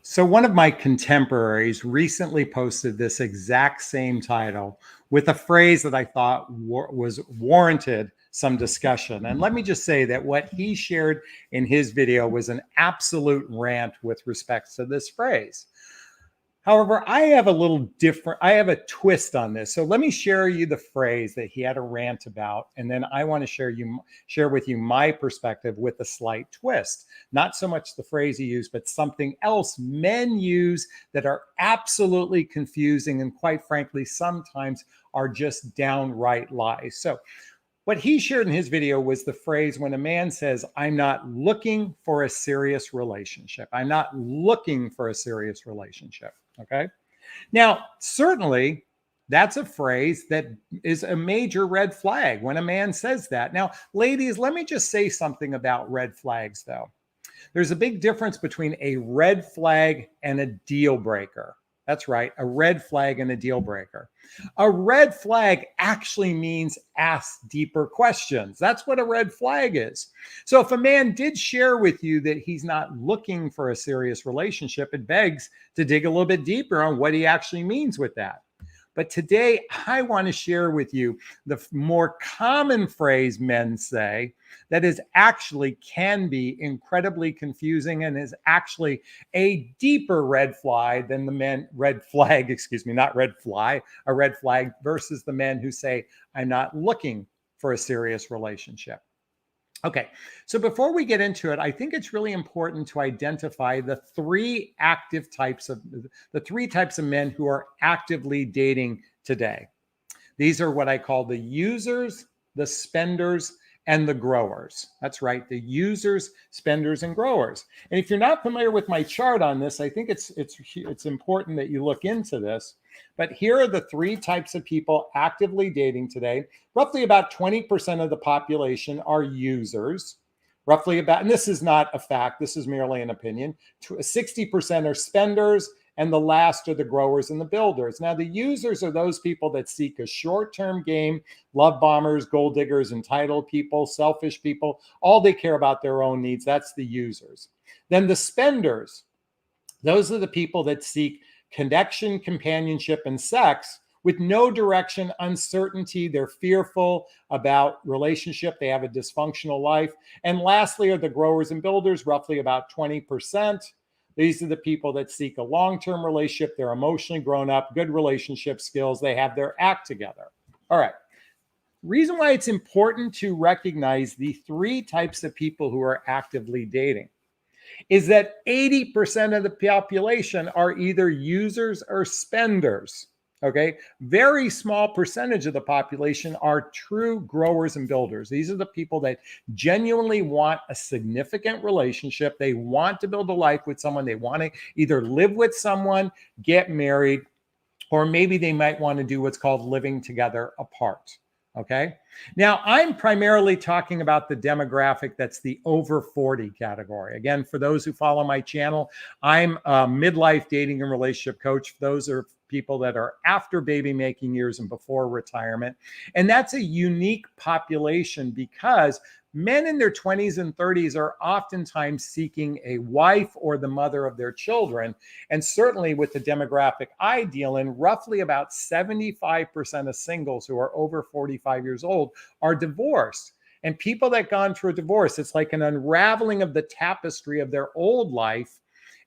So, one of my contemporaries recently posted this exact same title with a phrase that I thought was warranted some discussion. And let me just say that what he shared in his video was an absolute rant with respect to this phrase. However, I have a twist on this. So let me share you the phrase that he had a rant about, and then I want to share with you my perspective with a slight twist. Not so much the phrase he used, but something else men use that are absolutely confusing and quite frankly, sometimes are just downright lies. So what he shared in his video was the phrase when a man says, I'm not looking for a serious relationship. I'm not looking for a serious relationship. Okay. Now, certainly that's a phrase that is a major red flag when a man says that. Now, ladies, let me just say something about red flags, though. There's a big difference between a red flag and a deal breaker. That's right, a red flag and a deal breaker. A red flag actually means ask deeper questions. That's what a red flag is. So if a man did share with you that he's not looking for a serious relationship, it begs to dig a little bit deeper on what he actually means with that. But today, I want to share with you the more common phrase men say that is actually can be incredibly confusing and is actually a deeper red flag than not red fly, a red flag versus the men who say, I'm not looking for a serious relationship. Okay, so before we get into it, I think it's really important to identify the three types of men who are actively dating today. These are what I call the users, the spenders, and the growers. That's right, the users, spenders, and growers. And if you're not familiar with my chart on this, I think it's important that you look into this. But here are the three types of people actively dating today. Roughly about 20% of the population are users. Roughly about, and this is not a fact, this is merely an opinion, 60% are spenders, and the last are the growers and the builders. Now, the users are those people that seek a short-term gain, love bombers, gold diggers, entitled people, selfish people. All they care about their own needs. That's the users. Then the spenders, those are the people that seek connection, companionship, and sex with no direction, uncertainty. They're fearful about relationship. They have a dysfunctional life. And lastly are the growers and builders, roughly about 20%. These are the people that seek a long-term relationship. They're emotionally grown up, good relationship skills. They have their act together. All right. Reason why it's important to recognize the three types of people who are actively dating is that 80% of the population are either users or spenders. Okay, very small percentage of the population are true growers and builders. These are the people that genuinely want a significant relationship. They want to build a life with someone. They want to either live with someone, get married, or maybe they might want to do what's called living together apart. Okay. Now, I'm primarily talking about the demographic that's the over 40 category. Again, for those who follow my channel, I'm a midlife dating and relationship coach. Those are people that are after baby making years and before retirement. And that's a unique population because men in their 20s and 30s are oftentimes seeking a wife or the mother of their children. And certainly with the demographic I deal in, roughly about 75% of singles who are over 45 years old are divorced. And people that gone through a divorce, it's like an unraveling of the tapestry of their old life.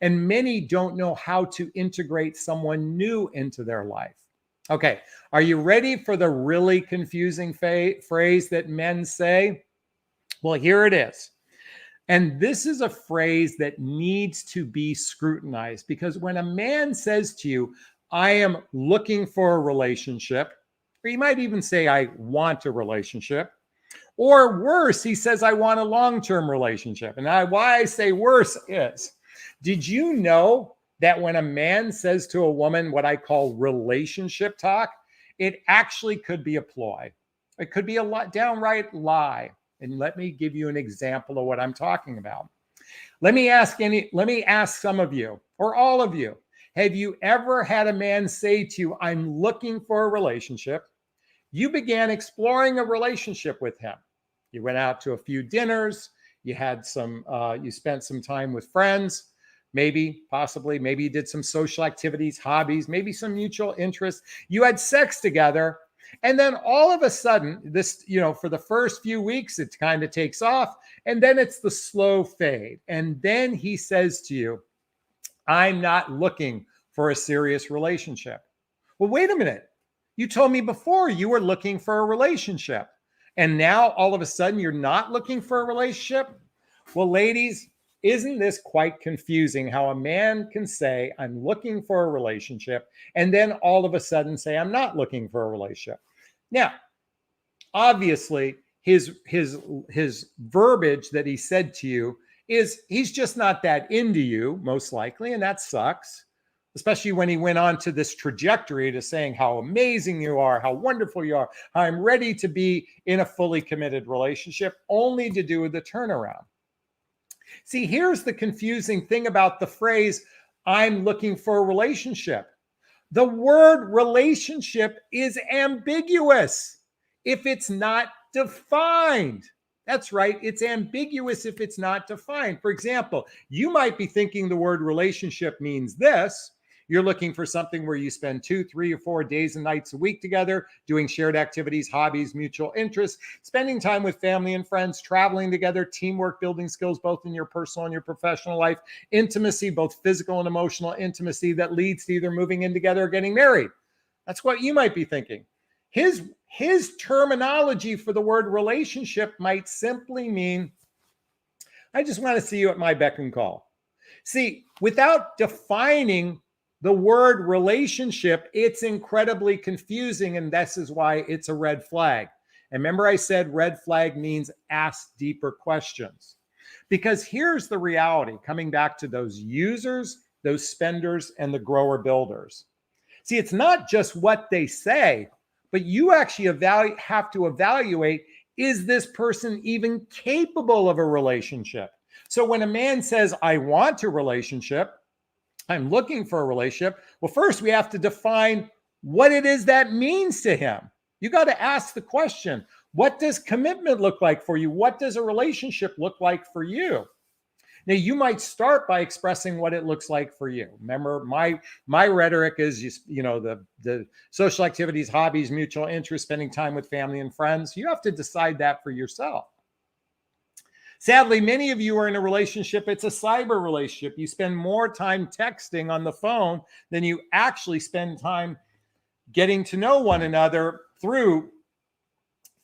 And many don't know how to integrate someone new into their life. Okay, are you ready for the really confusing phrase that men say? Well, here it is. And this is a phrase that needs to be scrutinized because when a man says to you, I am looking for a relationship, or you might even say, I want a relationship, or worse, he says, I want a long-term relationship. And why I say worse is, did you know that when a man says to a woman what I call relationship talk, it actually could be a ploy. It could be a downright lie. And let me give you an example of what I'm talking about. Let me ask some of you or all of you, have you ever had a man say to you, I'm looking for a relationship? You began exploring a relationship with him. You went out to a few dinners, you spent some time with friends. maybe, possibly, maybe you did some social activities, hobbies, maybe some mutual interests. You had sex together. And then all of a sudden, this, for the first few weeks, it kind of takes off. And then it's the slow fade. And then he says to you, I'm not looking for a serious relationship. Well, wait a minute. You told me before you were looking for a relationship. And now all of a sudden you're not looking for a relationship? Well, ladies, isn't this quite confusing how a man can say, I'm looking for a relationship, and then all of a sudden say, I'm not looking for a relationship? Now, obviously, his verbiage that he said to you is he's just not that into you, most likely, and that sucks, especially when he went on to this trajectory to saying how amazing you are, how wonderful you are, how I'm ready to be in a fully committed relationship, only to do the turnaround. See, here's the confusing thing about the phrase, I'm looking for a relationship. The word relationship is ambiguous if it's not defined. That's right. It's ambiguous if it's not defined. For example, you might be thinking the word relationship means this. You're looking for something where you spend 2, 3, or 4 days and nights a week together, doing shared activities, hobbies, mutual interests, spending time with family and friends, traveling together, teamwork, building skills, both in your personal and your professional life, intimacy, both physical and emotional intimacy that leads to either moving in together or getting married. That's what you might be thinking. His terminology for the word relationship might simply mean, I just want to see you at my beck and call. See, without defining the word relationship, it's incredibly confusing, and this is why it's a red flag. And remember, I said red flag means ask deeper questions. Because here's the reality, coming back to those users, those spenders, and the grower builders. See, it's not just what they say, but you actually have to evaluate, is this person even capable of a relationship? So when a man says, I want a relationship, I'm looking for a relationship, well, first we have to define what it is that means to him. You got to ask the question, what does commitment look like for you? What does a relationship look like for you? Now, you might start by expressing what it looks like for you. Remember, my rhetoric is, the social activities, hobbies, mutual interests, spending time with family and friends. You have to decide that for yourself. Sadly, many of you are in a relationship. It's a cyber relationship. You spend more time texting on the phone than you actually spend time getting to know one another through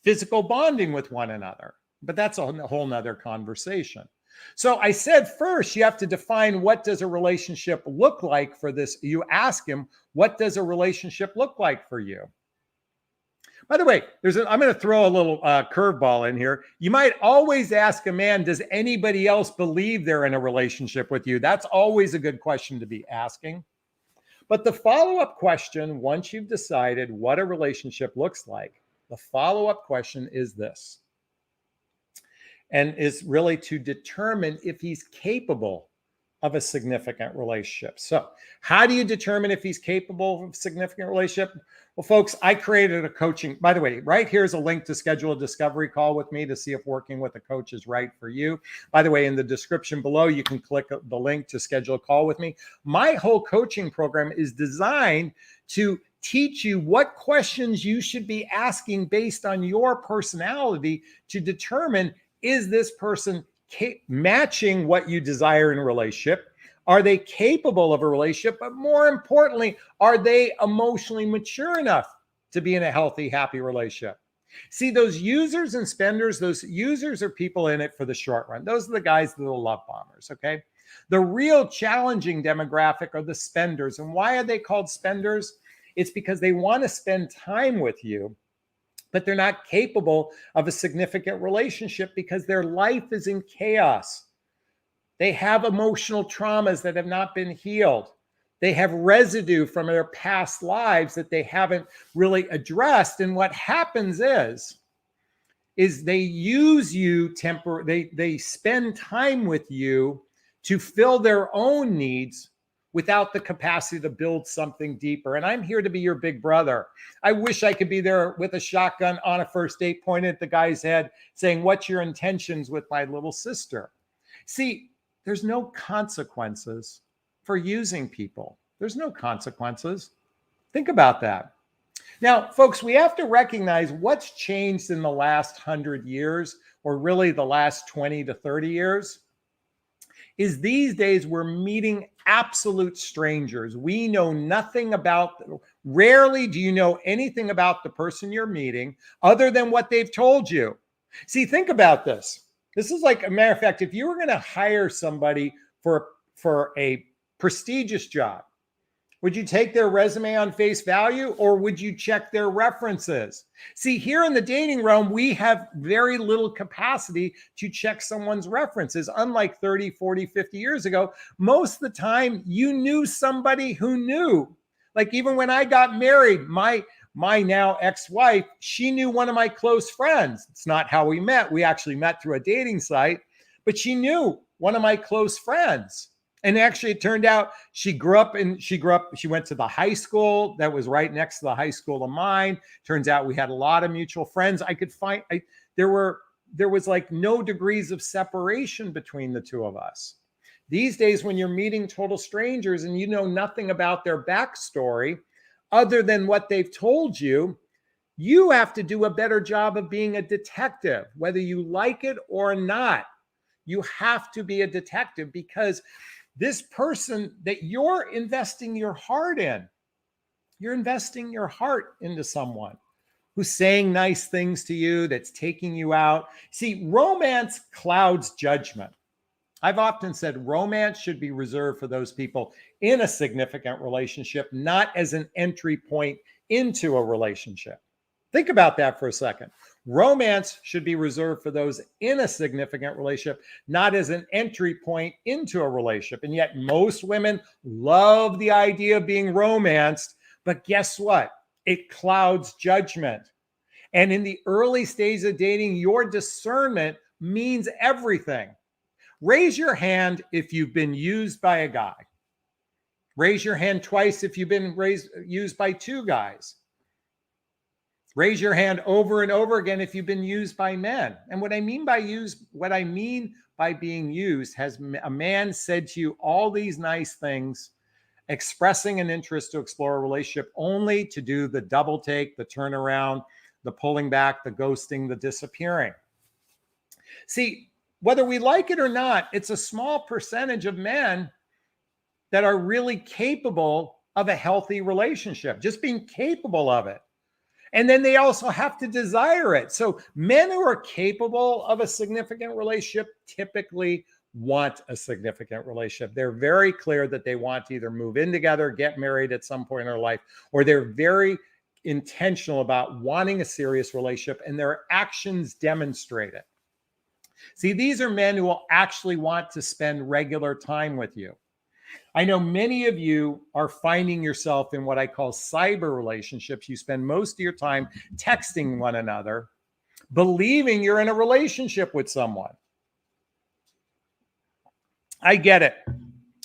physical bonding with one another. But that's a whole nother conversation. So I said first, you have to define what does a relationship look like for this. You ask him, what does a relationship look like for you? By the way, I'm going to throw a little curveball in here. You might always ask a man, does anybody else believe they're in a relationship with you? That's always a good question to be asking. But the follow-up question, once you've decided what a relationship looks like, the follow-up question is this. And is really to determine if he's capable of a significant relationship. So how do you determine if he's capable of a significant relationship? Well, folks, I created a coaching. By the way, right here's a link to schedule a discovery call with me to see if working with a coach is right for you. By the way, in the description below, you can click the link to schedule a call with me. My whole coaching program is designed to teach you what questions you should be asking based on your personality to determine, is this person matching what you desire in a relationship? Are they capable of a relationship? But more importantly, are they emotionally mature enough to be in a healthy, happy relationship? See, those users and spenders, those users are people in it for the short run. Those are the guys that are the love bombers, okay? The real challenging demographic are the spenders. And why are they called spenders? It's because they want to spend time with you, but they're not capable of a significant relationship because their life is in chaos. They have emotional traumas that have not been healed. They have residue from their past lives that they haven't really addressed. And what happens is they use you they spend time with you to fill their own needs without the capacity to build something deeper. And I'm here to be your big brother. I wish I could be there with a shotgun on a first date, pointed at the guy's head, saying, what's your intentions with my little sister? See, there's no consequences for using people. There's no consequences. Think about that. Now, folks, we have to recognize what's changed in the last 100 years, or really the last 20 to 30 years, is these days we're meeting absolute strangers. We know nothing about, rarely do you know anything about the person you're meeting other than what they've told you. See, think about this. This is like, a matter of fact, if you were going to hire somebody for a prestigious job, would you take their resume on face value, or would you check their references? See, here in the dating realm, we have very little capacity to check someone's references. Unlike 30, 40, 50 years ago, most of the time you knew somebody who knew. Like even when I got married, my now ex-wife, she knew one of my close friends. It's not how we met. We actually met through a dating site, but she knew one of my close friends. And actually, it turned out she went to the high school that was right next to the high school of mine. Turns out we had a lot of mutual friends. There was like no degrees of separation between the two of us. These days, when you're meeting total strangers and you know nothing about their backstory other than what they've told you, you have to do a better job of being a detective, whether you like it or not. You have to be a detective, because this person that you're investing your heart in, you're investing your heart into someone who's saying nice things to you, that's taking you out. See, romance clouds judgment. I've often said romance should be reserved for those people in a significant relationship, not as an entry point into a relationship. Think about that for a second. Romance should be reserved for those in a significant relationship, not as an entry point into a relationship. And yet most women love the idea of being romanced, but guess what? It clouds judgment. And in the early stages of dating, your discernment means everything. Raise your hand if you've been used by a guy. Raise your hand twice if you've been used by two guys. Raise your hand over and over again if you've been used by men. And what I mean by being used, has a man said to you all these nice things, expressing an interest to explore a relationship, only to do the double take, the turnaround, the pulling back, the ghosting, the disappearing. See, whether we like it or not, it's a small percentage of men that are really capable of a healthy relationship, just being capable of it. And then they also have to desire it. So men who are capable of a significant relationship typically want a significant relationship. They're very clear that they want to either move in together, get married at some point in their life, or they're very intentional about wanting a serious relationship, and their actions demonstrate it. See, these are men who will actually want to spend regular time with you. I know many of you are finding yourself in what I call cyber relationships. You spend most of your time texting one another, believing you're in a relationship with someone. I get it.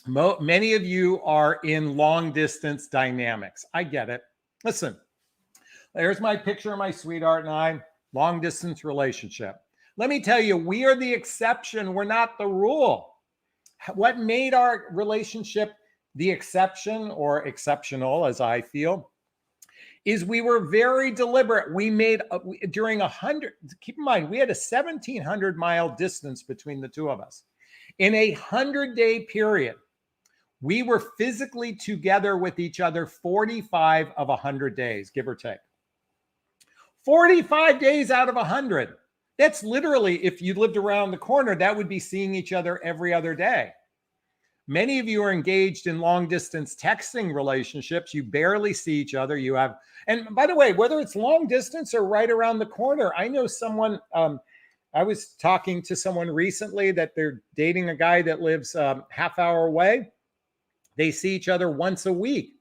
Many of you are in long distance dynamics. I get it. Listen, there's my picture of my sweetheart and I, long distance relationship. Let me tell you, we are the exception. We're not the rule. What made our relationship the exception, or exceptional as I feel, is we were very deliberate. We made, during 100, keep in mind, we had a 1,700-mile distance between the two of us. In a 100-day period, we were physically together with each other 45 of 100 days, give or take. 45 days out of 100. That's literally, if you lived around the corner, that would be seeing each other every other day. Many of you are engaged in long distance texting relationships. You barely see each other. You have, and by the way, whether it's long distance or right around the corner, I know someone, I was talking to someone recently that they're dating a guy that lives half hour away. They see each other once a week.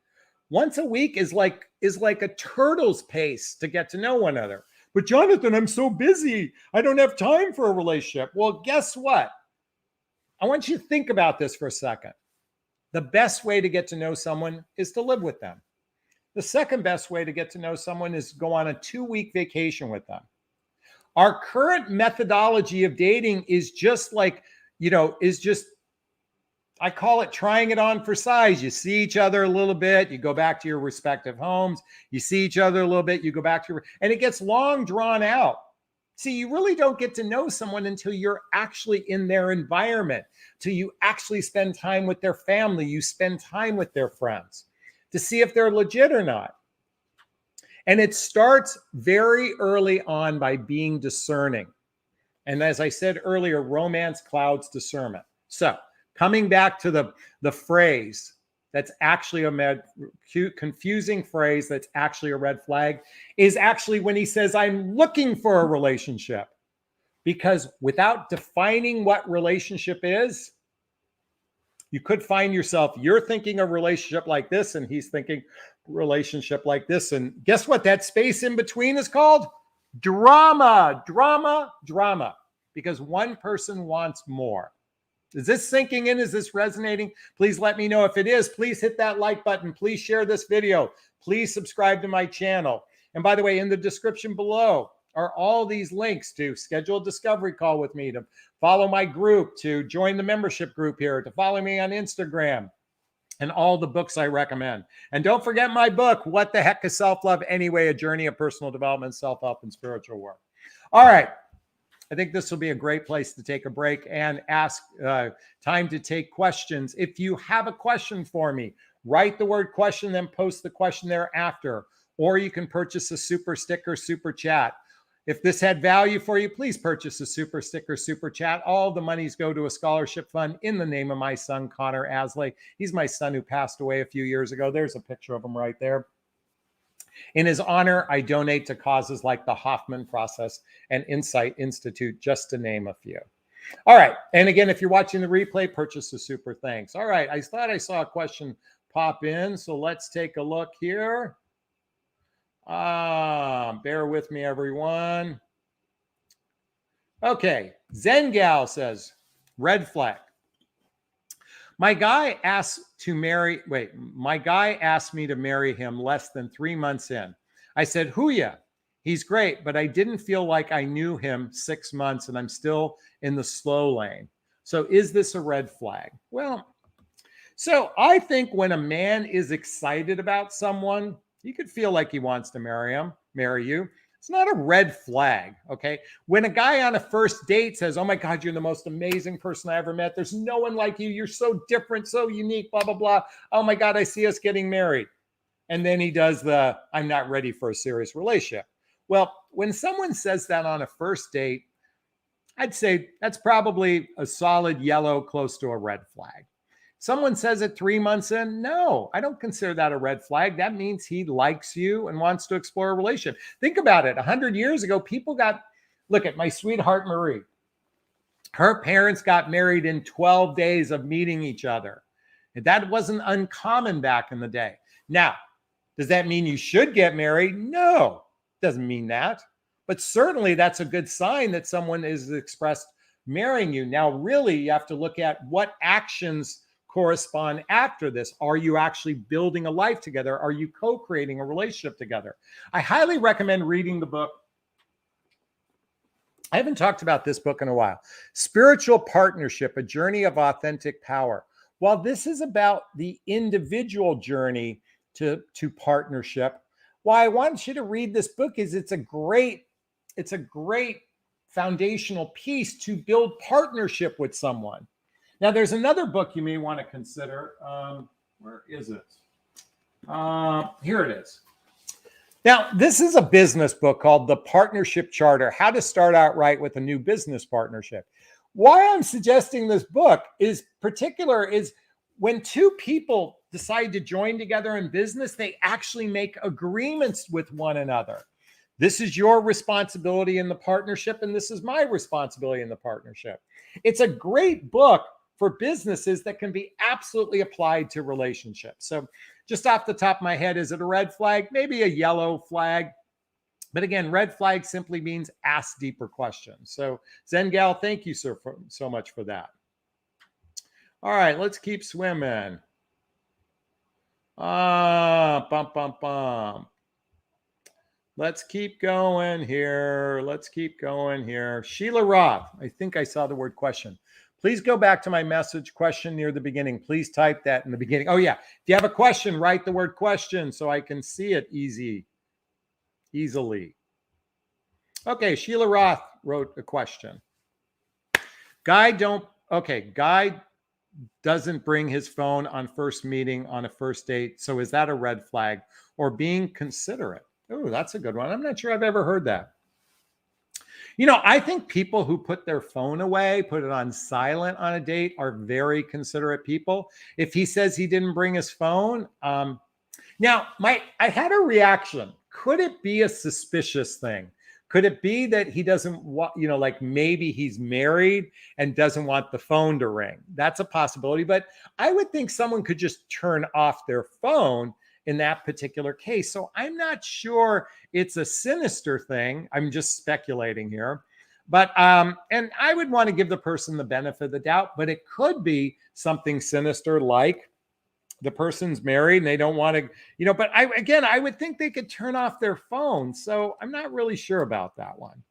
Once a week is like a turtle's pace to get to know one another. But Jonathan, I'm so busy. I don't have time for a relationship. Well, guess what? I want you to think about this for a second. The best way to get to know someone is to live with them. The second best way to get to know someone is go on a 2-week vacation with them. Our current methodology of dating is just like, is just I call it trying it on for size. You see each other a little bit, you go back to your respective homes, you see each other a little bit, you go back to your, and it gets long drawn out. See, you really don't get to know someone until you're actually in their environment, till you actually spend time with their family, you spend time with their friends to see if they're legit or not. And it starts very early on by being discerning. And as I said earlier, romance clouds discernment. So coming back to the phrase that's actually a confusing phrase that's actually a red flag is actually when he says, I'm looking for a relationship. Because without defining what relationship is, you could find yourself, you're thinking a relationship like this, and he's thinking relationship like this. And guess what? That space in between is called drama, drama, drama, because one person wants more. Is this sinking in? Is this resonating? Please let me know. If it is, please hit that like button. Please share this video. Please subscribe to my channel. And by the way, in the description below are all these links to schedule a discovery call with me, to follow my group, to join the membership group here, to follow me on Instagram, and all the books I recommend. And don't forget my book, What the Heck is Self-Love Anyway? A Journey of Personal Development, Self-Help, and Spiritual Work. All right. I think this will be a great place to take a break and ask, time to take questions. If you have a question for me, write the word question, then post the question thereafter. Or you can purchase a super sticker, super chat. If this had value for you, please purchase a super sticker, super chat. All the monies go to a scholarship fund in the name of my son, Connor Asley. He's my son who passed away a few years ago. There's a picture of him right there. In his honor, I donate to causes like the Hoffman Process and Insight Institute, just to name a few. All right. And again, if you're watching the replay, purchase a super thanks. All right. I thought I saw a question pop in, so let's take a look here. Bear with me, everyone. Okay. Zen Gal says, red flag. My guy asked me to marry him less than 3 months in. I said, who ya? He's great, but I didn't feel like I knew him 6 months and I'm still in the slow lane. So is this a red flag? Well, so I think when a man is excited about someone, you could feel like he wants to marry you. It's not a red flag, okay? When a guy on a first date says, oh my God, you're the most amazing person I ever met. There's no one like you. You're so different, so unique, blah, blah, blah. Oh my God, I see us getting married. And then he does the, I'm not ready for a serious relationship. Well, when someone says that on a first date, I'd say that's probably a solid yellow, close to a red flag. Someone says it 3 months in, no, I don't consider that a red flag. That means he likes you and wants to explore a relationship. Think about it. 100 years ago, people look at my sweetheart Marie. Her parents got married in 12 days of meeting each other. That wasn't uncommon back in the day. Now, does that mean you should get married? No, doesn't mean that. But certainly that's a good sign that someone is expressed marrying you. Now, really, you have to look at what actions correspond after this. Are you actually building a life together? Are you co-creating a relationship together? I highly recommend reading the book. I haven't talked about this book in a while. Spiritual Partnership, A Journey of Authentic Power. While this is about the individual journey to partnership, why I want you to read this book is it's a great foundational piece to build partnership with someone. Now, there's another book you may want to consider. Where is it? Here it is. Now, this is a business book called The Partnership Charter, How to Start Out Right with a New Business Partnership. Why I'm suggesting this book is when two people decide to join together in business, they actually make agreements with one another. This is your responsibility in the partnership, and this is my responsibility in the partnership. It's a great book for businesses that can be absolutely applied to relationships. So just off the top of my head, is it a red flag? Maybe a yellow flag. But again, red flag simply means ask deeper questions. So Zen Gal, thank you so much for that. All right, let's keep swimming. Bum, bum, bum. Let's keep going here. Sheila Roth, I think I saw the word question. Please go back to my message question near the beginning. Please type that in the beginning. Oh yeah, if you have a question, write the word question so I can see it easily. Okay, Sheila Roth wrote a question. Guy doesn't bring his phone on first meeting on a first date. So is that a red flag or being considerate? Oh, that's a good one. I'm not sure I've ever heard that. I think people who put their phone away, put it on silent on a date are very considerate people. If he says he didn't bring his phone, now I had a reaction. Could it be a suspicious thing? Could it be that he doesn't want, like maybe he's married and doesn't want the phone to ring? That's a possibility. But I would think someone could just turn off their phone in that particular case. So I'm not sure it's a sinister thing. I'm just speculating here. But, and I would want to give the person the benefit of the doubt, but it could be something sinister like the person's married and they don't want to, but I would think they could turn off their phone. So I'm not really sure about that one.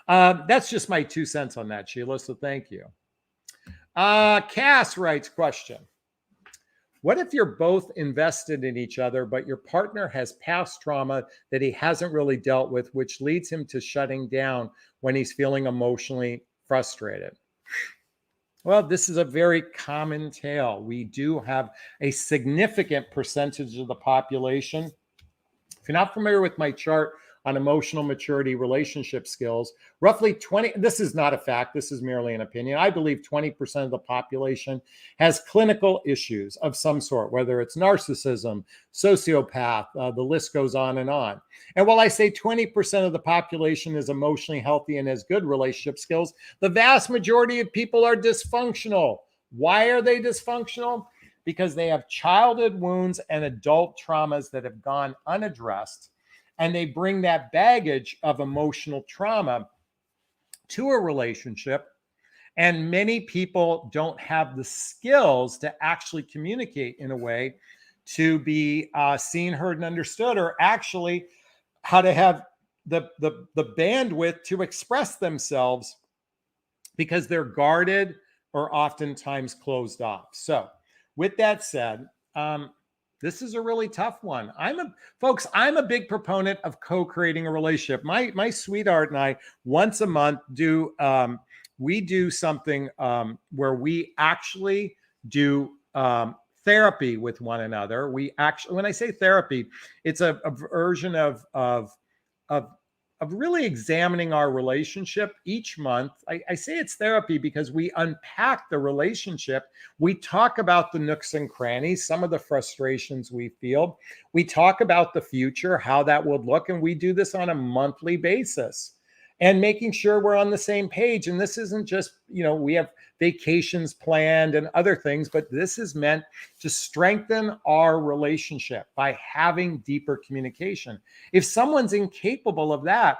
That's just my 2 cents on that, Sheila. So thank you. Cass writes question. What if you're both invested in each other, but your partner has past trauma that he hasn't really dealt with, which leads him to shutting down when he's feeling emotionally frustrated? Well, this is a very common tale. We do have a significant percentage of the population. If you're not familiar with my chart on emotional maturity relationship skills, roughly 20, this is not a fact, this is merely an opinion. I believe 20% of the population has clinical issues of some sort, whether it's narcissism, sociopath, the list goes on. And while I say 20% of the population is emotionally healthy and has good relationship skills, the vast majority of people are dysfunctional. Why are they dysfunctional? Because they have childhood wounds and adult traumas that have gone unaddressed. And they bring that baggage of emotional trauma to a relationship. And many people don't have the skills to actually communicate in a way to be seen, heard, and understood, or actually how to have the bandwidth to express themselves because they're guarded or oftentimes closed off. So with that said, this is a really tough one. I'm a big proponent of co-creating a relationship. My sweetheart and I, once a month, we do something where we actually do therapy with one another. When I say therapy, it's a version of really examining our relationship each month. I say it's therapy because we unpack the relationship. We talk about the nooks and crannies, some of the frustrations we feel. We talk about the future, how that would look. And we do this on a monthly basis and making sure we're on the same page. And this isn't just, we have vacations planned and other things, but this is meant to strengthen our relationship by having deeper communication. If someone's incapable of that,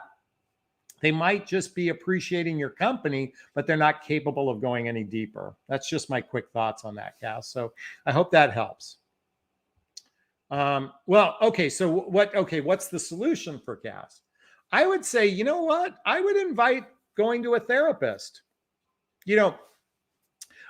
they might just be appreciating your company, but they're not capable of going any deeper. That's just my quick thoughts on that, Cass. So I hope that helps. So what's the solution for Cass? I would say, you know what? I would invite going to a therapist.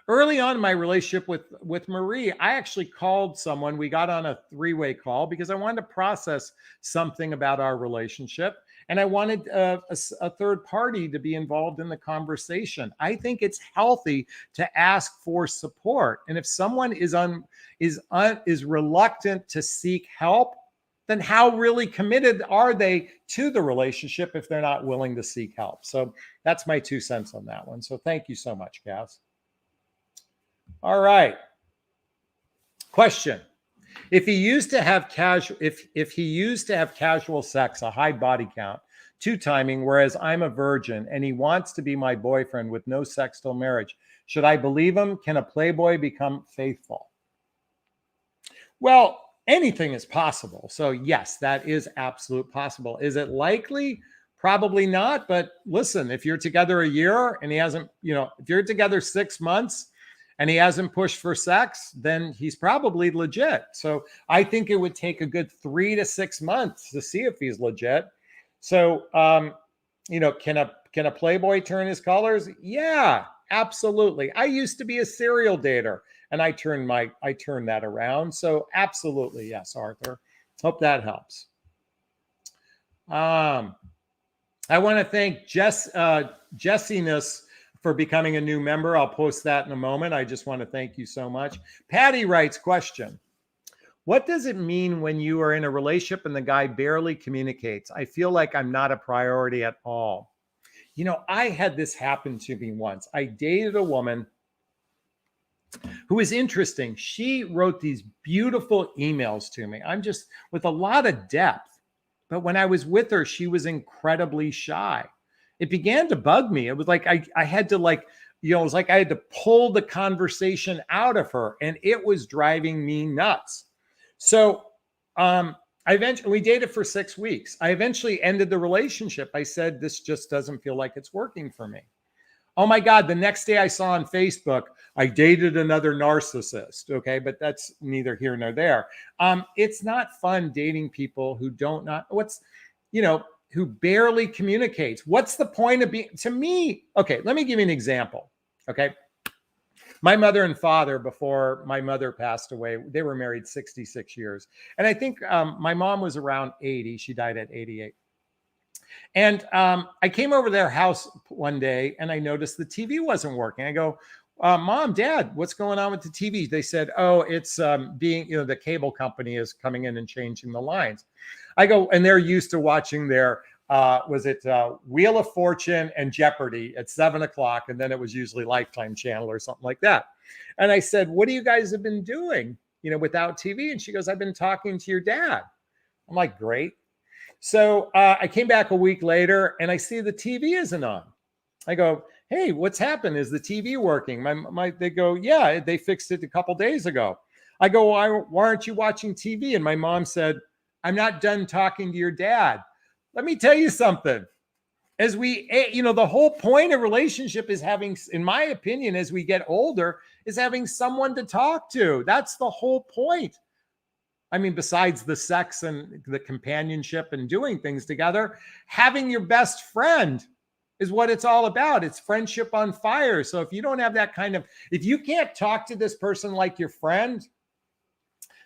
Early on in my relationship with Marie, I actually called someone. We got on a 3-way call because I wanted to process something about our relationship. And I wanted a third party to be involved in the conversation. I think it's healthy to ask for support. And if someone is reluctant to seek help, then how really committed are they to the relationship if they're not willing to seek help? So that's my 2 cents on that one. So thank you so much, Cass. All right. Question. If he used to have casual sex, a high body count, 2 timing, whereas I'm a virgin and he wants to be my boyfriend with no sex till marriage, should I believe him? Can a playboy become faithful? Well, anything is possible. So yes, that is absolute possible. Is it likely? Probably not. But listen, if you're together a year and he hasn't, if you're together 6 months and he hasn't pushed for sex, then he's probably legit. So I think it would take a good 3 to 6 months to see if he's legit. So, can a playboy turn his colors? Yeah. Absolutely. I used to be a serial dater and I turned that around. So absolutely. Yes, Arthur. Hope that helps. I want to thank Jessiness for becoming a new member. I'll post that in a moment. I just want to thank you so much. Patty writes, question. What does it mean when you are in a relationship and the guy barely communicates? I feel like I'm not a priority at all. You know, I had this happen to me once. I dated a woman who was interesting. She wrote these beautiful emails to me. I'm just with a lot of depth. But when I was with her, she was incredibly shy. It began to bug me. It was like I had to like, you know, it was like I had to pull the conversation out of her, and it was driving me nuts. So I eventually, we dated for 6 weeks. I eventually ended the relationship. I said, this just doesn't feel like it's working for me. Oh my God, the next day I saw on Facebook, I dated another narcissist. Okay, but that's neither here nor there. It's not fun dating people who who barely communicates. What's the point of being, to me? Okay, let me give you an example. Okay. My mother and father, before my mother passed away, they were married 66 years. And I think my mom was around 80. She died at 88. And I came over to their house one day and I noticed the TV wasn't working. I go, Mom, Dad, what's going on with the TV? They said, oh, it's the cable company is coming in and changing the lines. I go, and they're used to watching their, Wheel of Fortune and Jeopardy at 7:00. And then it was usually Lifetime Channel or something like that. And I said, what do you guys have been doing, without TV? And she goes, I've been talking to your dad. I'm like, great. So I came back a week later and I see the TV isn't on. I go, hey, what's happened? Is the TV working? They go, yeah, they fixed it a couple days ago. I go, why aren't you watching TV? And my mom said, I'm not done talking to your dad. Let me tell you something. As the whole point of relationship is having, in my opinion, as we get older, is having someone to talk to. That's the whole point. I mean, besides the sex and the companionship and doing things together, having your best friend is what it's all about. It's friendship on fire. So if you don't have that if you can't talk to this person like your friend,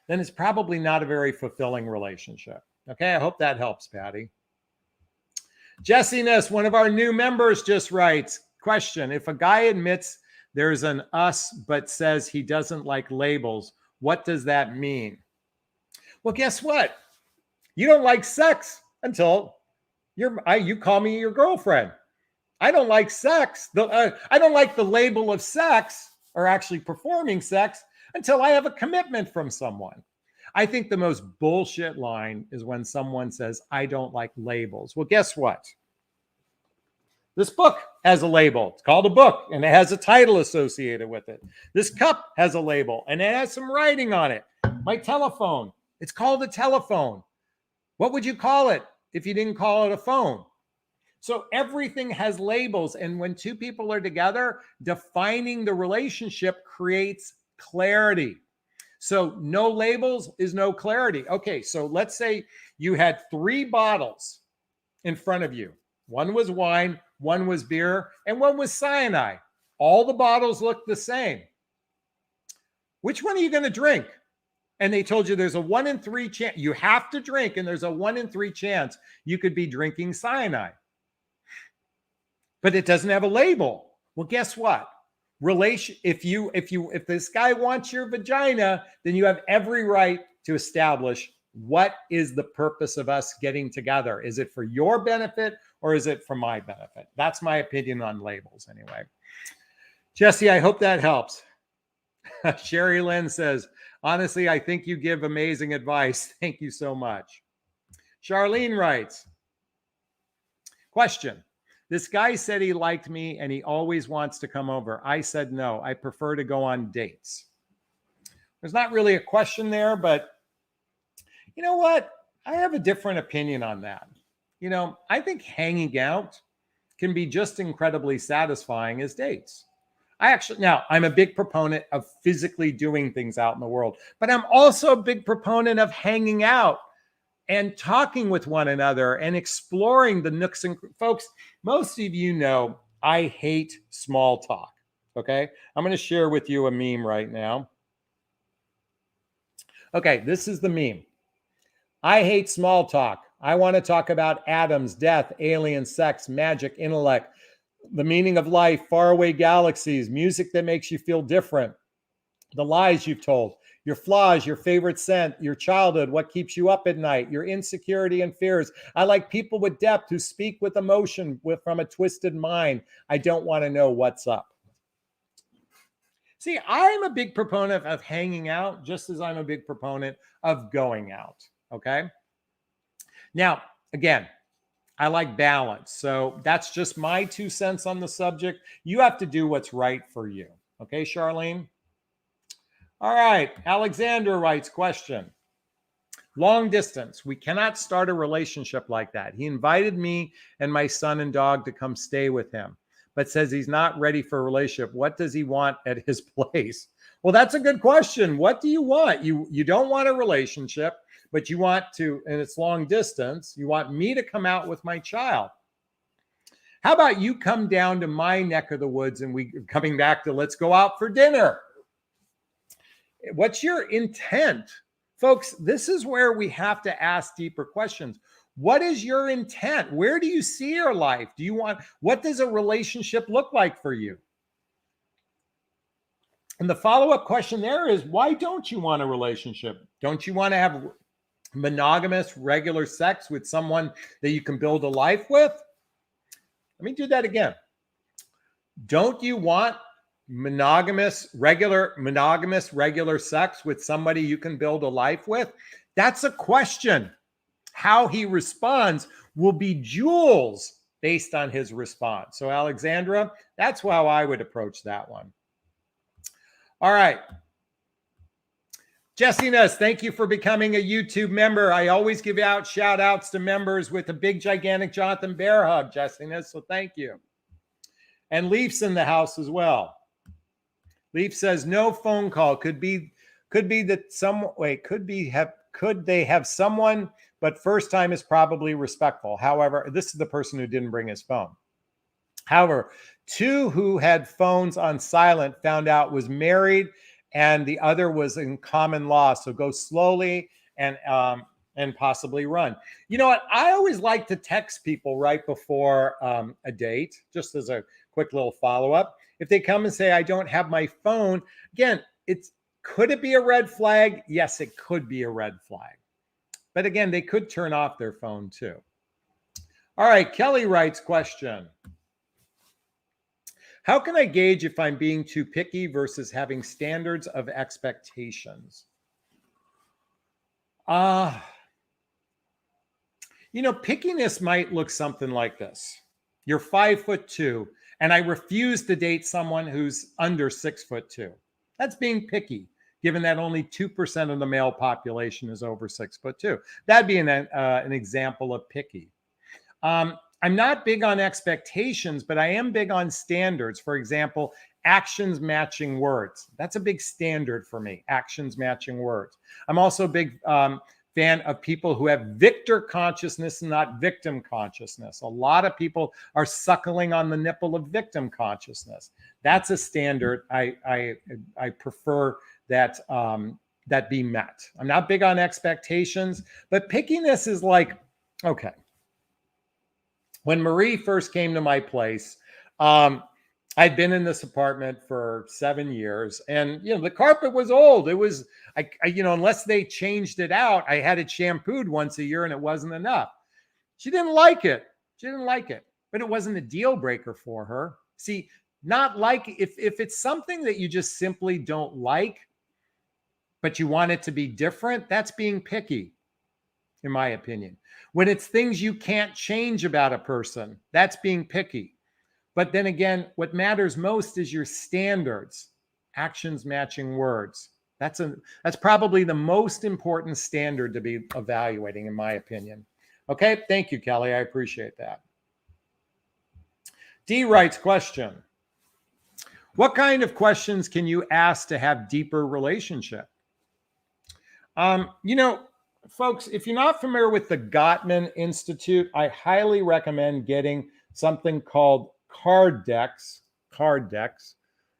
then it's probably not a very fulfilling relationship. Okay, I hope that helps, Patty. Jessiness, one of our new members, just writes, question, if a guy admits there's an us but says he doesn't like labels, what does that mean? Well, guess what? You don't like sex until you call me your girlfriend. I don't like sex. I don't like the label of sex or actually performing sex until I have a commitment from someone. I think the most bullshit line is when someone says, I don't like labels. Well, guess what? This book has a label. It's called a book, and it has a title associated with it. This cup has a label, and it has some writing on it. My telephone, it's called a telephone. What would you call it if you didn't call it a phone? So everything has labels, and when two people are together, defining the relationship creates clarity. So no labels is no clarity. Okay, so let's say you had 3 bottles in front of you. One was wine, one was beer, and one was cyanide. All the bottles look the same. Which one are you going to drink? And they told you there's a 1 in 3 chance. You have to drink, and there's a 1 in 3 chance you could be drinking cyanide. But it doesn't have a label. Well, guess what? If this guy wants your vagina, then you have every right to establish what is the purpose of us getting together. Is it for your benefit or is it for my benefit? That's my opinion on labels anyway. Jesse, I hope that helps. Sherry Lynn says, honestly, I think you give amazing advice. Thank you so much. Charlene writes, question. This guy said he liked me and he always wants to come over. I said no. I prefer to go on dates. There's not really a question there, but you know what? I have a different opinion on that. I think hanging out can be just incredibly satisfying as dates. I'm a big proponent of physically doing things out in the world, but I'm also a big proponent of hanging out and talking with one another and exploring the nooks and folks. Most of you know I hate small talk. Okay. I'm going to share with you a meme right now. Okay. This is the meme. I hate small talk. I want to talk about atoms, death, alien sex, magic, intellect, the meaning of life, faraway galaxies, music that makes you feel different, the lies you've told, your flaws, your favorite scent, your childhood, what keeps you up at night, your insecurity and fears. I like people with depth who speak with emotion from a twisted mind. I don't want to know what's up. See, I'm a big proponent of hanging out, just as I'm a big proponent of going out. Okay. Now, again, I like balance. So that's just my 2 cents on the subject. You have to do what's right for you. Okay, Charlene? All right. Alexander writes, question. Long distance. We cannot start a relationship like that. He invited me and my son and dog to come stay with him, but says he's not ready for a relationship. What does he want at his place? Well, that's a good question. What do you want? You don't want a relationship, but you want to, and it's long distance. You want me to come out with my child. How about you come down to my neck of the woods and we coming back to let's go out for dinner? What's your intent? Folks, this is where we have to ask deeper questions. What is your intent? Where do you see your life? What does a relationship look like for you? And the follow-up question there is, why don't you want a relationship? Don't you want to have monogamous, regular sex with someone that you can build a life with? Let me do that again. Don't you want monogamous regular sex with somebody you can build a life with? That's a question. How he responds will be jewels based on his response. So Alexandra, that's how I would approach that one. All right. Jessiness, thank you for becoming a YouTube member. I always give out shout outs to members with a big, gigantic Jonathan Bear hug, Jessiness. So thank you. And Leaf's in the house as well. Leaf says no phone call. Could be that could they have someone, but first time is probably respectful. However, this is the person who didn't bring his phone. However, two who had phones on silent found out was married and the other was in common law. So go slowly and possibly run. You know what? I always like to text people right before a date, just as a quick little follow-up. If they come and say, I don't have my phone, again, could it be a red flag? Yes, it could be a red flag. But again, they could turn off their phone too. All right, Kelly writes, question. How can I gauge if I'm being too picky versus having standards of expectations? Pickiness might look something like this. You're 5'2", and I refuse to date someone who's under 6'2". That's being picky, given that only 2% of the male population is over 6'2". That'd be an example of picky. I'm not big on expectations, but I am big on standards. For example, actions matching words. That's a big standard for me, actions matching words. I'm also a big fan of people who have victor consciousness and not victim consciousness. A lot of people are suckling on the nipple of victim consciousness. That's a standard I prefer that be met. I'm not big on expectations, but pickiness is like, okay. When Marie first came to my place, I'd been in this apartment for 7 years, and the carpet was old. It was, unless they changed it out, I had it shampooed once a year, and it wasn't enough. She didn't like it. But it wasn't a deal breaker for her. See, not like if it's something that you just simply don't like, but you want it to be different, that's being picky, in my opinion. When it's things you can't change about a person, that's being picky. But then again, what matters most is your standards, actions matching words. That's probably the most important standard to be evaluating, in my opinion. Okay, thank you, Kelly. I appreciate that. D writes, question. What kind of questions can you ask to have deeper relationship? Folks, if you're not familiar with the Gottman Institute, I highly recommend getting something called card decks.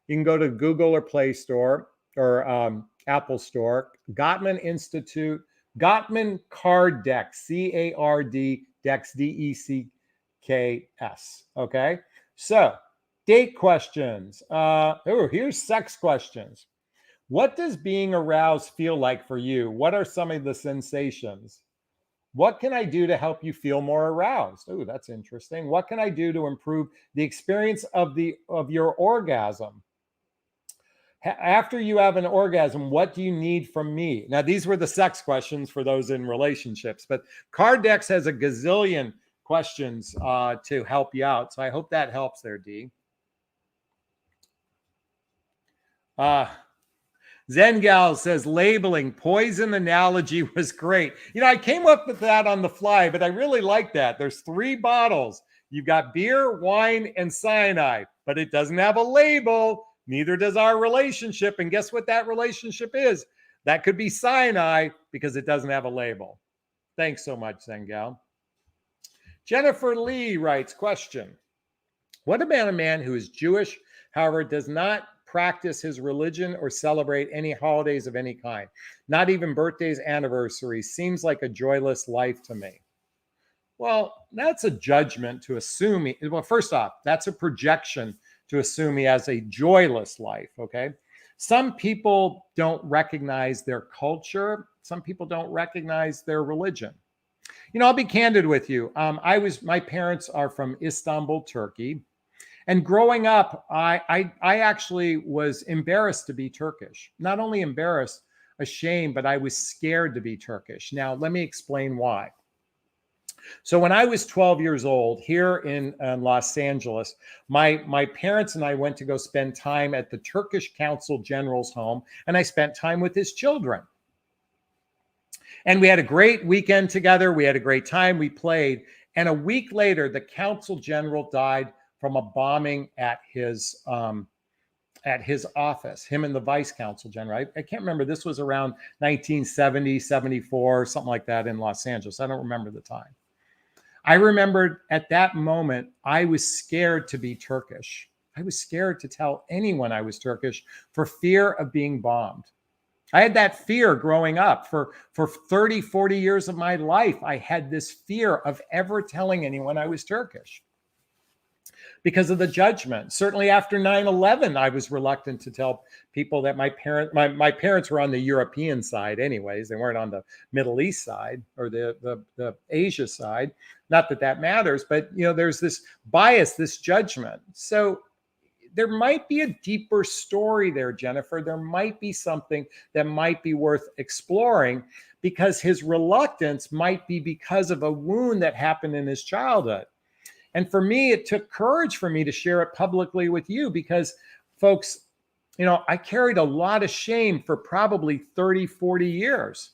You can go to Google or Play Store or Apple Store. Gottman Institute, Gottman Card Deck, C-A-R-D, Dex, D-E-C-K-S. Okay. So date questions. Here's sex questions. What does being aroused feel like for you? What are some of the sensations? What can I do to help you feel more aroused? Oh, that's interesting. What can I do to improve the experience of your orgasm? After you have an orgasm, what do you need from me? Now, these were the sex questions for those in relationships, but Cardex has a gazillion questions to help you out. So I hope that helps there, D. Zen Gal says labeling poison analogy was great. I came up with that on the fly, but I really like that. There's 3 bottles. You've got beer, wine, and cyanide, but it doesn't have a label. Neither does our relationship. And guess what that relationship is? That could be cyanide because it doesn't have a label. Thanks so much, Zen Gal. Jennifer Lee writes, question. What about a man who is Jewish, however, does not practice his religion or celebrate any holidays of any kind? Not even birthdays, anniversaries. Seems like a joyless life to me. Well, that's a judgment to assume. Well, first off, that's a projection to assume he has a joyless life, okay? Some people don't recognize their culture. Some people don't recognize their religion. I'll be candid with you. My parents are from Istanbul, Turkey. And growing up, I actually was embarrassed to be Turkish. Not only embarrassed, ashamed, but I was scared to be Turkish. Now, let me explain why. So when I was 12 years old here in Los Angeles, my parents and I went to go spend time at the Turkish Consul General's home, and I spent time with his children. And we had a great weekend together. We had a great time. We played. And a week later, the Consul General died from a bombing at his office, him and the Vice Consul General. I can't remember. This was around 1970, 74, something like that in Los Angeles. I don't remember the time. I remembered at that moment, I was scared to be Turkish. I was scared to tell anyone I was Turkish for fear of being bombed. I had that fear growing up for 30, 40 years of my life. I had this fear of ever telling anyone I was Turkish because of the judgment. Certainly after 9/11, I was reluctant to tell people that my parents were on the European side anyways. They weren't on the Middle East side or the Asia side. Not that that matters, but there's this bias, this judgment. So there might be a deeper story there, Jennifer. There might be something that might be worth exploring because his reluctance might be because of a wound that happened in his childhood. And for me, it took courage for me to share it publicly with you because, folks, I carried a lot of shame for probably 30, 40 years.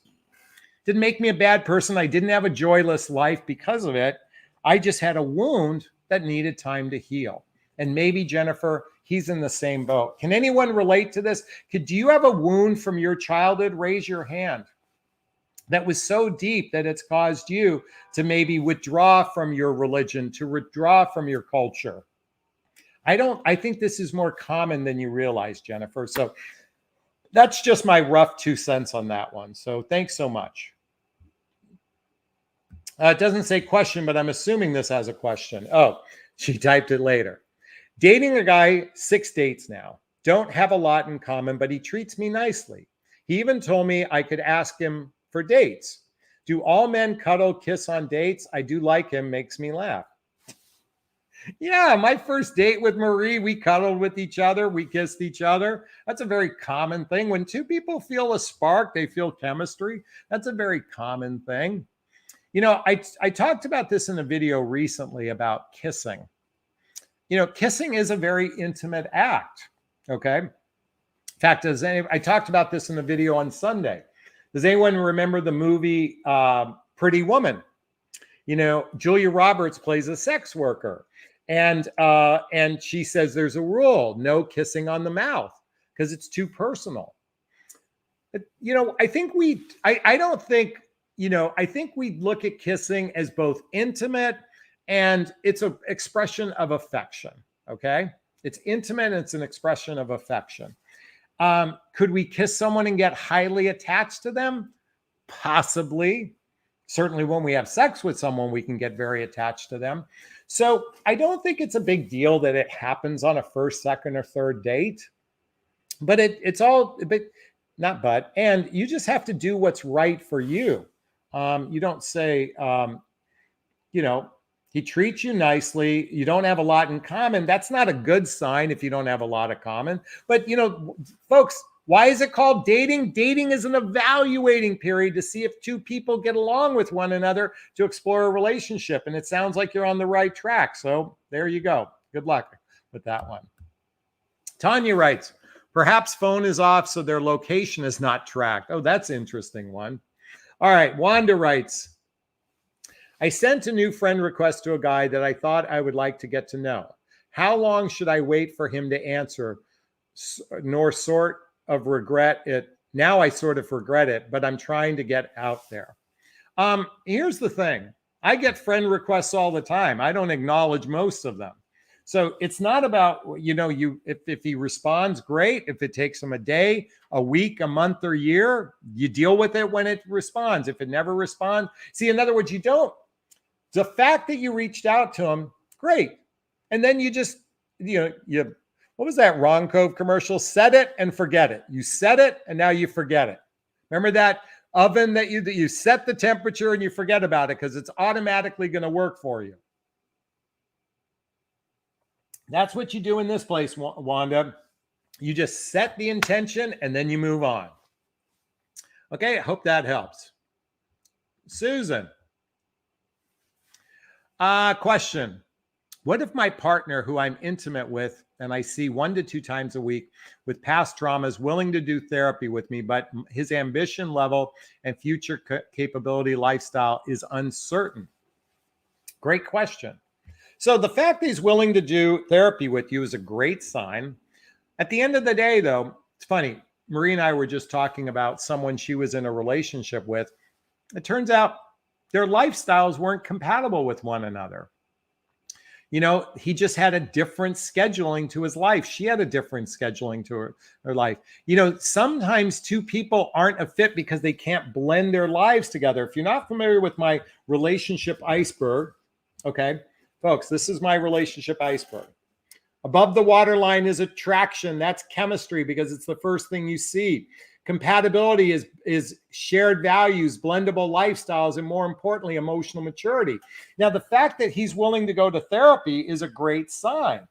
Didn't make me a bad person. I didn't have a joyless life because of it. I just had a wound that needed time to heal. And maybe, Jennifer, he's in the same boat. Can anyone relate to this? Do you have a wound from your childhood? Raise your hand. That was so deep that it's caused you to maybe withdraw from your religion, to withdraw from your culture. I think this is more common than you realize, Jennifer. So that's just my rough 2 cents on that one. So thanks so much. It doesn't say question, but I'm assuming this has a question. Oh, she typed it later. Dating a guy 6 dates now. Don't have a lot in common, but he treats me nicely. He even told me I could ask him for dates. Do all men cuddle, kiss on dates? I do like him, makes me laugh. Yeah, my first date with Marie, we cuddled with each other, we kissed each other. That's a very common thing. When 2 people feel a spark, they feel chemistry. That's a very common thing. I talked about this in a video recently about kissing. Kissing is a very intimate act, okay? In fact, I talked about this in the video on Sunday. Does anyone remember the movie Pretty Woman? Julia Roberts plays a sex worker. And she says there's a rule, no kissing on the mouth, because it's too personal. But, I think I think we look at kissing as both intimate and it's an expression of affection, okay? It's intimate and it's an expression of affection. Could we kiss someone and get highly attached to them? Possibly. Certainly when we have sex with someone, we can get very attached to them. So I don't think it's a big deal that it happens on a first, second, or third date. But it's all, but not but, and you just have to do what's right for you. You don't say, you know, he treats you nicely. You don't have a lot in common. That's not a good sign if you don't have a lot of common. But, you know, folks, why is it called dating? Dating is an evaluating period to see if two people get along with one another to explore a relationship. And it sounds like you're on the right track. So there you go. Good luck with that one. Tanya writes, perhaps phone is off, so their location is not tracked. Oh, that's an interesting one. All right. Wanda writes, I sent a new friend request to a guy that I thought I would like to get to know. How long should I wait for him to answer? Nor sort of regret it. Now I sort of regret it, but I'm trying to get out there. Here's the thing. I get friend requests all the time. I don't acknowledge most of them. So it's not about, you know, if he responds, great. If it takes him a day, a week, a month, or a year, you deal with it when it responds. If it never responds, see, in other words, you don't. The fact that you reached out to him, great. And then you just, you know, what was that Ron Cove commercial? Set it and forget it. You set it and now you forget it. Remember that oven that you set the temperature and you forget about it because it's automatically going to work for you. That's what you do in this place, Wanda. You just set the intention and then you move on. Okay, I hope that helps. Susan. Question. What if my partner who I'm intimate with and I see 1 to 2 times a week with past trauma is willing to do therapy with me, but his ambition level and future capability lifestyle is uncertain? Great question. So the fact that he's willing to do therapy with you is a great sign. At the end of the day, though, it's funny. Marie and I were just talking about someone she was in a relationship with. It turns out their lifestyles weren't compatible with one another. You know, he just had a different scheduling to his life. She had a different scheduling to her life. You know, sometimes two people aren't a fit because they can't blend their lives together. If you're not familiar with my relationship iceberg, okay, folks, this is my relationship iceberg. Above the waterline is attraction. That's chemistry because it's the first thing you see. Compatibility is shared values, blendable lifestyles, and more importantly, emotional maturity. Now, the fact that he's willing to go to therapy is a great sign.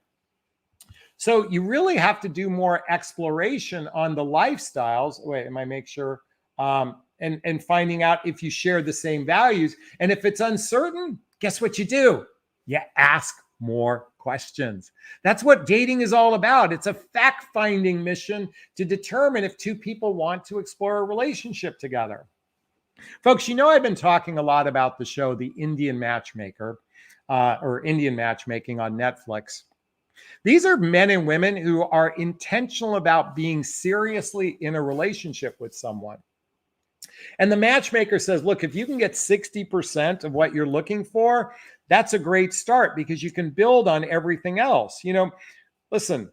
So you really have to do more exploration on the lifestyles. Wait, am I make sure? And finding out if you share the same values. And if it's uncertain, guess what you do? You ask more questions. That's what dating is all about. It's a fact-finding mission to determine if two people want to explore a relationship together. Folks, you know I've been talking a lot about the show, The Indian Matchmaker, or Indian Matchmaking on Netflix. These are men and women who are intentional about being seriously in a relationship with someone. And the matchmaker says, look, if you can get 60% of what you're looking for, that's a great start because you can build on everything else. You know, listen,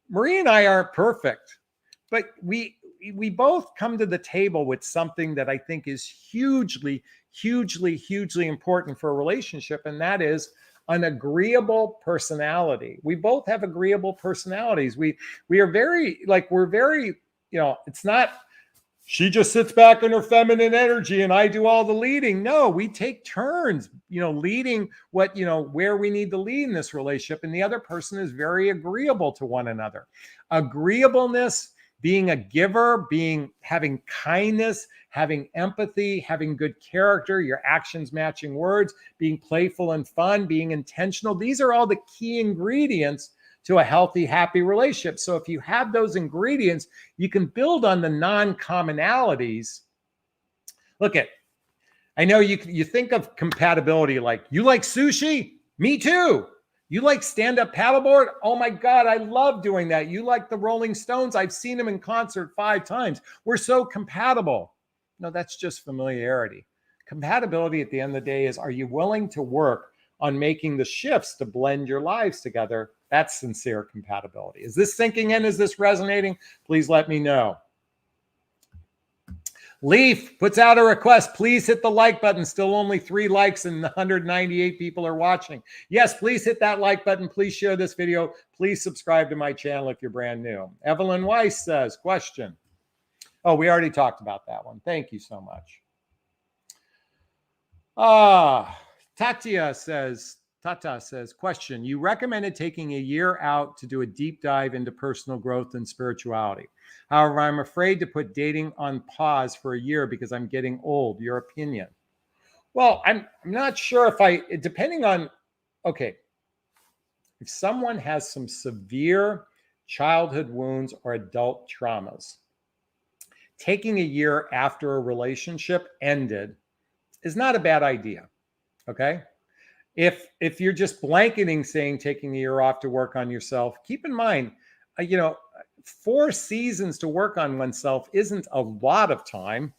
Marie and I aren't perfect, but we both come to the table with something that I think is hugely, hugely, hugely important for a relationship. And that is an agreeable personality. We both have agreeable personalities. We are very, we're very, you know, it's not, she just sits back in her feminine energy and I do all the leading. No, we take turns, you know, leading what, you know, where we need to lead in this relationship. And the other person is very agreeable to one another. Agreeableness, being a giver, having kindness, having empathy, having good character, your actions matching words, being playful and fun, being intentional. These are all the key ingredients to a healthy, happy relationship. So if you have those ingredients, you can build on the non-commonalities. Look at, I know you think of compatibility like, you like sushi? Me too. You like stand-up paddleboard? Oh my God, I love doing that. You like the Rolling Stones? I've seen them in concert 5 times. We're so compatible. No, that's just familiarity. Compatibility at the end of the day is, are you willing to work on making the shifts to blend your lives together That's sincere compatibility. Is this sinking in? Is this resonating? Please let me know. Leaf puts out a request. Please hit the like button. Still only 3 likes and 198 people are watching. Yes, please hit that like button. Please share this video. Please subscribe to my channel if you're brand new. Evelyn Weiss says, question. Oh, we already talked about that one. Thank you so much. Tata says, question. You recommended taking a year out to do a deep dive into personal growth and spirituality. However, I'm afraid to put dating on pause for a year because I'm getting old. Your opinion? Well, I'm not sure if depending on, okay, if someone has some severe childhood wounds or adult traumas, taking a year after a relationship ended is not a bad idea, okay? If you're just blanketing saying taking a year off to work on yourself, keep in mind, 4 seasons to work on oneself isn't a lot of time,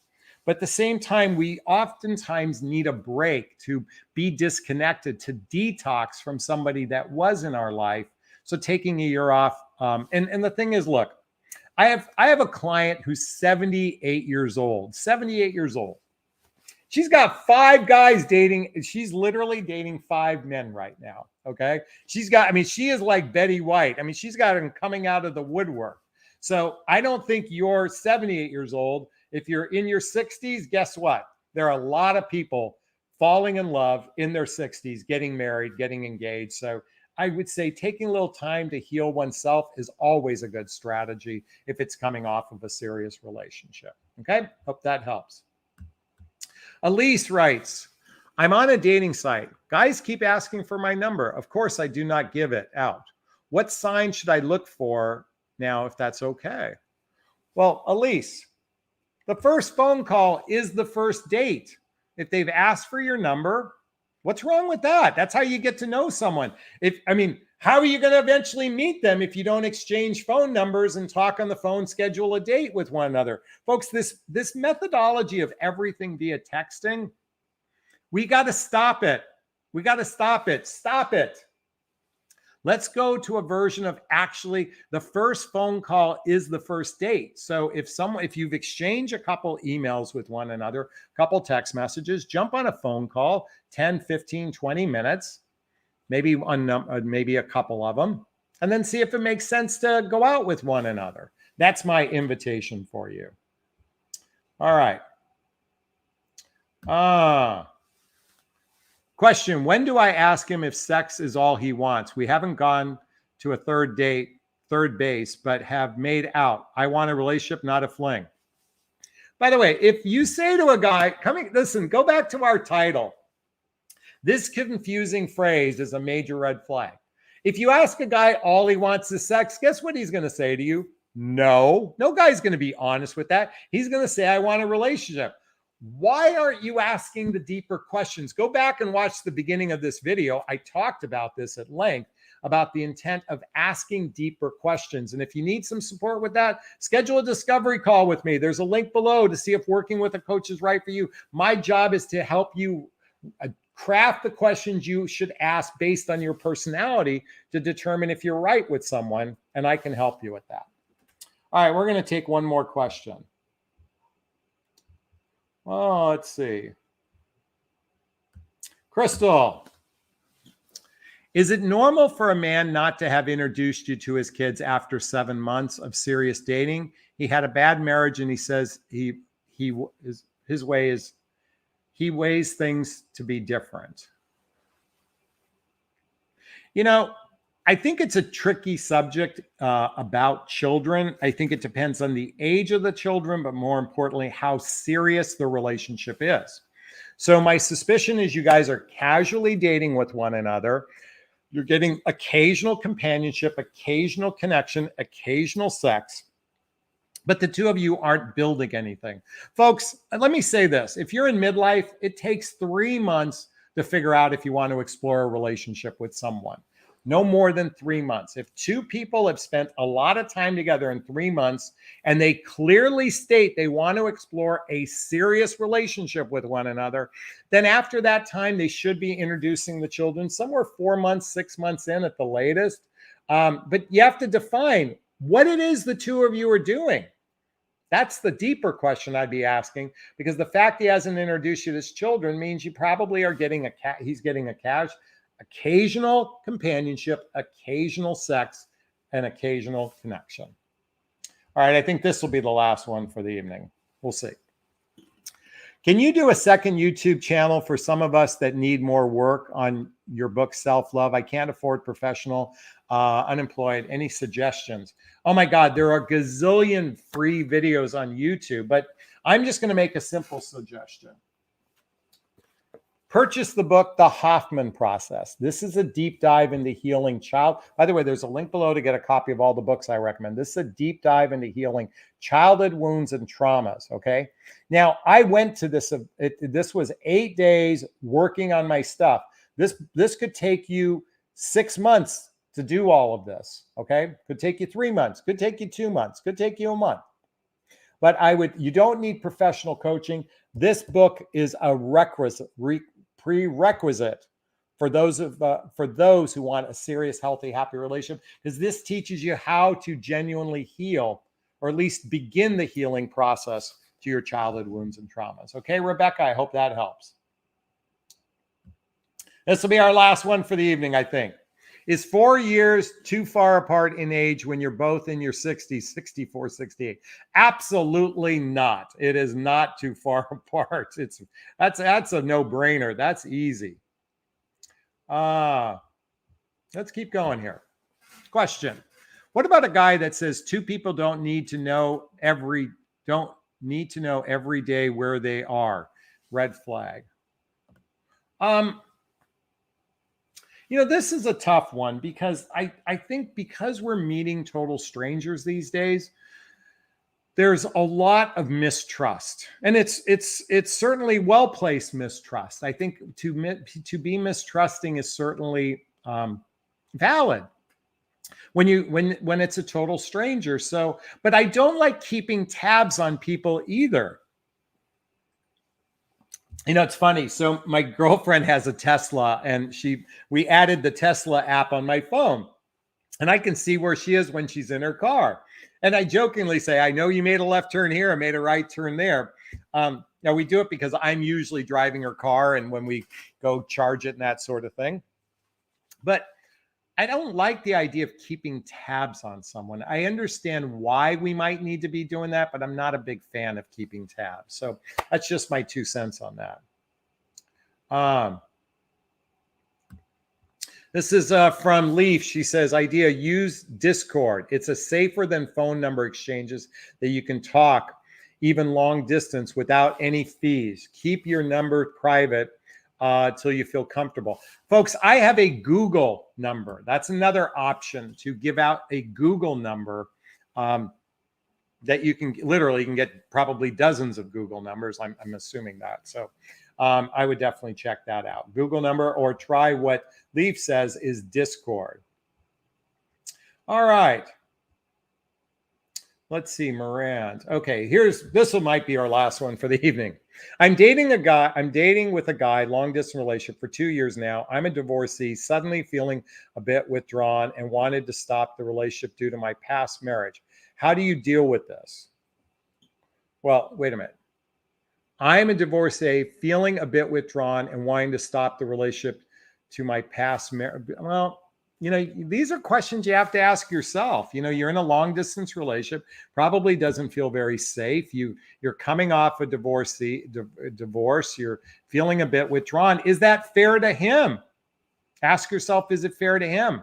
but at the same time, we oftentimes need a break to be disconnected, to detox from somebody that was in our life. So taking a year off, and the thing is, look, I have a client who's 78 years old, 78 years old. She's got 5 guys dating. She's literally dating 5 men right now. Okay. She is like Betty White. She's got them coming out of the woodwork. So I don't think you're 78 years old. If you're in your 60s, guess what? There are a lot of people falling in love in their 60s, getting married, getting engaged. So I would say taking a little time to heal oneself is always a good strategy if it's coming off of a serious relationship. Okay. Hope that helps. Elise writes, I'm on a dating site. Guys keep asking for my number. Of course, I do not give it out. What sign should I look for now, if that's okay? Well, Elise, the first phone call is the first date. If they've asked for your number, what's wrong with that? That's how you get to know someone. How are you going to eventually meet them if you don't exchange phone numbers and talk on the phone, schedule a date with one another? Folks, this methodology of everything via texting, we got to stop it. We got to stop it. Stop it. Let's go to a version of actually the first phone call is the first date. So if you've exchanged a couple emails with one another, a couple text messages, jump on a phone call, 10, 15, 20 minutes. Maybe a couple of them, and then see if it makes sense to go out with one another. That's my invitation for you. All right. Question, when do I ask him if sex is all he wants? We haven't gone to a third base, but have made out. I want a relationship, not a fling. By the way, if you say to a guy, listen, go back to our title. This confusing phrase is a major red flag. If you ask a guy all he wants is sex, guess what he's going to say to you? No guy's going to be honest with that. He's going to say, I want a relationship. Why aren't you asking the deeper questions? Go back and watch the beginning of this video. I talked about this at length, about the intent of asking deeper questions. And if you need some support with that, schedule a discovery call with me. There's a link below to see if working with a coach is right for you. My job is to help you craft the questions you should ask based on your personality to determine if you're right with someone, and I can help you with that. All right, we're going to take one more question. Oh, let's see. Crystal, is it normal for a man not to have introduced you to his kids after 7 months of serious dating? He had a bad marriage, and he says he weighs things to be different. I think it's a tricky subject about children. I think it depends on the age of the children, but more importantly, how serious the relationship is. So my suspicion is you guys are casually dating with one another. You're getting occasional companionship, occasional connection, occasional sex, but the two of you aren't building anything. Folks, let me say this. If you're in midlife, it takes 3 months to figure out if you want to explore a relationship with someone. No more than 3 months. If 2 people have spent a lot of time together in 3 months and they clearly state they want to explore a serious relationship with one another, then after that time, they should be introducing the children somewhere 4 months, 6 months in at the latest. But you have to define what it is the two of you are doing. That's the deeper question I'd be asking, because the fact he hasn't introduced you to his children means you probably are getting he's getting occasional companionship, occasional sex, and occasional connection. All right, I think this will be the last one for the evening. We'll see. Can you do a second YouTube channel for some of us that need more work on your book, Self-Love? I can't afford professional, unemployed. Any suggestions? Oh my God, there are a gazillion free videos on YouTube, but I'm just going to make a simple suggestion. Purchase the book, The Hoffman Process. This is a deep dive into healing child. By the way, there's a link below to get a copy of all the books I recommend. This is a deep dive into healing childhood wounds and traumas, okay? Now, I went to this, this was 8 days working on my stuff. This could take you 6 months to do all of this, okay? Could take you 3 months, could take you 2 months, could take you a month. But you don't need professional coaching. This book is a prerequisite for those who want a serious, healthy, happy relationship, because this teaches you how to genuinely heal, or at least begin the healing process to your childhood wounds and traumas. Okay, Rebecca, I hope that helps. This will be our last one for the evening, I think. Is 4 years too far apart in age when you're both in your 60s, 64, 68? Absolutely not. It is not too far apart. That's a no-brainer. That's easy. Let's keep going here. Question. What about a guy that says two people don't need to know every day where they are? Red flag. This is a tough one, because I think because we're meeting total strangers these days, there's a lot of mistrust, and it's certainly well-placed mistrust. I think to be mistrusting is certainly valid when it's a total stranger. So, but I don't like keeping tabs on people either. It's funny. So my girlfriend has a Tesla, and we added the Tesla app on my phone, and I can see where she is when she's in her car. And I jokingly say, I know you made a left turn here, I made a right turn there. Now we do it because I'm usually driving her car, and when we go charge it and that sort of thing. But I don't like the idea of keeping tabs on someone. I understand why we might need to be doing that, but I'm not a big fan of keeping tabs. So that's just my 2 cents on that. This is from Leaf. She says, idea, use Discord. It's a safer than phone number exchanges that you can talk even long distance without any fees. Keep your number private till you feel comfortable. Folks, I have a Google number. That's another option, to give out a Google number that you can get probably dozens of Google numbers. I'm assuming that. So I would definitely check that out. Google number, or try what Leaf says is Discord. All right. Let's see, Morant. Okay, this might be our last one for the evening. I'm dating with a guy, long distance relationship for 2 years now. I'm a divorcee, suddenly feeling a bit withdrawn and wanted to stop the relationship due to my past marriage. How do you deal with this? Well, wait a minute. I'm a divorcee, feeling a bit withdrawn and wanting to stop the relationship to my past marriage. Well, these are questions you have to ask yourself. You're in a long distance relationship, probably doesn't feel very safe. You're coming off a divorce. You're feeling a bit withdrawn. Is that fair to him? Ask yourself, is it fair to him?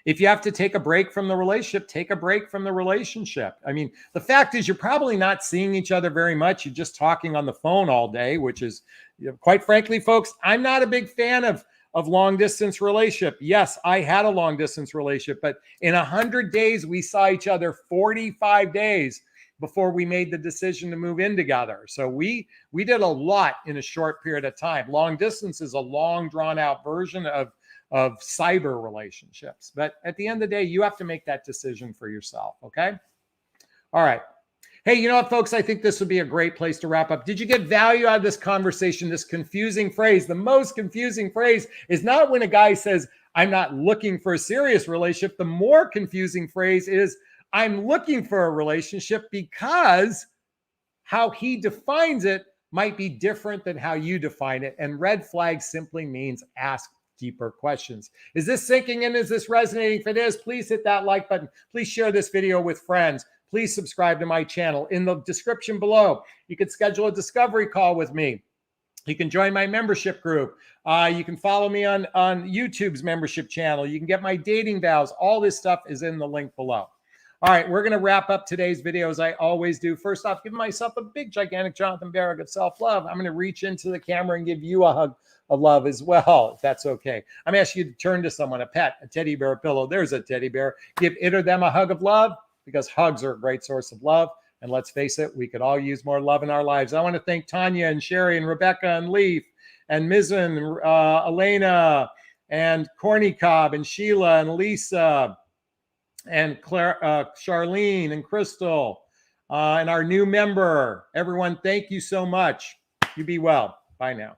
If you have to take a break from the relationship, take a break from the relationship. I mean, the fact is you're probably not seeing each other very much. You're just talking on the phone all day, which is, quite frankly, folks, I'm not a big fan of long distance relationship. Yes, I had a long distance relationship, but in 100 days, we saw each other 45 days before we made the decision to move in together. So we did a lot in a short period of time. Long distance is a long, drawn out version of cyber relationships. But at the end of the day, you have to make that decision for yourself. Okay. All right. Hey, you know what, folks? I think this would be a great place to wrap up. Did you get value out of this conversation? This confusing phrase, the most confusing phrase is not when a guy says, I'm not looking for a serious relationship. The more confusing phrase is I'm looking for a relationship because how he defines it might be different than how you define it. And red flag simply means ask deeper questions. Is this sinking in? Is this resonating? If it is, please hit that like button. Please share this video with friends. Please subscribe to my channel. In the description below, you can schedule a discovery call with me. You can join my membership group. You can follow me on YouTube's membership channel. You can get my dating vows. All this stuff is in the link below. All right, we're going to wrap up today's video as I always do. First off, give myself a big, gigantic Jonathan Barrick of self-love. I'm going to reach into the camera and give you a hug of love as well, if that's okay. I'm asking you to turn to someone, a pet, a teddy bear, a pillow. There's a teddy bear. Give it or them a hug of love, because hugs are a great source of love. And let's face it, we could all use more love in our lives. I want to thank Tanya and Sherry and Rebecca and Leaf and Mizzen, Elena and Corny Cobb and Sheila and Lisa and Claire, Charlene and Crystal, and our new member. Everyone, thank you so much. You be well. Bye now.